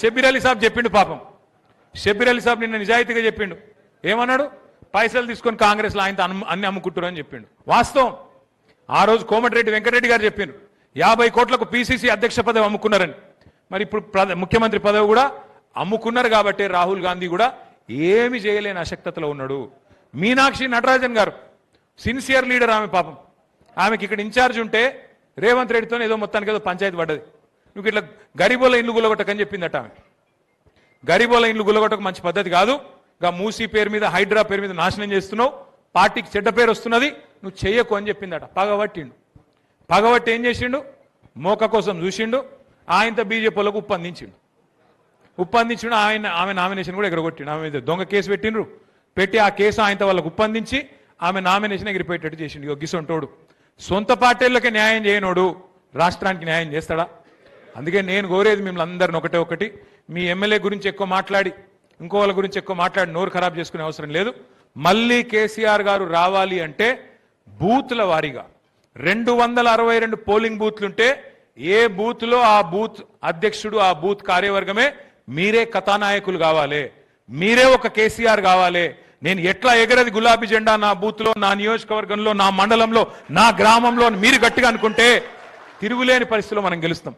షబ్బీర్ అలీ సాబ్ చెప్పిండు పాపం. షబ్బీర్ అలీ సాబ్ నిన్న నిజాయితీగా చెప్పిండు. ఏమన్నాడు? పైసలు తీసుకొని కాంగ్రెస్లో ఆయన అన్ని అమ్ముకుంటారు అని చెప్పిండు. వాస్తవం. ఆ రోజు కోమటిరెడ్డి వెంకటరెడ్డి గారు చెప్పిండు 50 కోట్లకు పిసిసి అధ్యక్ష పదవి అమ్ముకున్నారని. మరి ఇప్పుడు ముఖ్యమంత్రి పదవి కూడా అమ్ముకున్నారు కాబట్టి రాహుల్ గాంధీ కూడా ఏమి చేయలేని అశక్తతలో ఉన్నాడు. మీనాక్షి నటరాజన్ గారు సిన్సియర్ లీడర్ ఆమె పాపం. ఆమెకి ఇక్కడ ఇన్ఛార్జ్ ఉంటే రేవంత్ రెడ్డితో ఏదో మొత్తానికి ఏదో పంచాయతీ పడ్డది. నువ్వు ఇట్లా గరీబోల ఇండ్లు గుల్లగొట్టకని చెప్పిందట ఆమె. గరీబోల ఇండ్లు గుల్లగొట్టక మంచి పద్ధతి కాదు. గా మూసీ పేరు మీద హైడ్రా పేరు మీద నాశనం చేస్తున్నావు, పార్టీకి చెడ్డ పేరు వస్తున్నది, నువ్వు చెయ్యకు అని చెప్పిందట. పగబట్టిండు. పగబట్టి ఏం చేసిండు? మోక కోసం చూసిండు. ఆయనతో బీజేపీలకు ఉప్పందించిండు. ఆమె నామినేషన్ కూడా ఎగరగొట్టిండు. ఆమె మీద దొంగ కేసు పెట్టిండ్రు. పెట్టి ఆ కేసు ఆయనతో వాళ్ళకు ఉప్పందించి ఆమె నామినేషన్ ఎగిరిపోయేటట్టు చేసిండు. ఇగో గిసొంటోడు సొంత పార్టీలకే న్యాయం చేయనోడు రాష్ట్రానికి న్యాయం చేస్తాడా? అందుకే నేను కోరేది మిమ్మల్ని అందరిని ఒకటి, మీ ఎమ్మెల్యే గురించి ఎక్కువ మాట్లాడి ఇంకో వాళ్ళ గురించి ఎక్కువ మాట్లాడి నోరు ఖరాబ్ చేసుకునే అవసరం లేదు. మళ్ళీ కేసీఆర్ గారు రావాలి అంటే బూత్ల వారీగా 262 పోలింగ్ బూత్లుంటే ఏ బూత్లో ఆ బూత్ అధ్యక్షుడు, ఆ బూత్ కార్యవర్గమే మీరే కథానాయకులు కావాలి. మీరే ఒక కేసీఆర్ కావాలి. నేను ఎట్లా ఎగరది గులాబీ జెండా నా బూత్లో, నా నియోజకవర్గంలో, నా మండలంలో, నా గ్రామంలో మీరు గట్టిగా అనుకుంటే తిరుగులేని పరిస్థితిలో మనం గెలుస్తాం.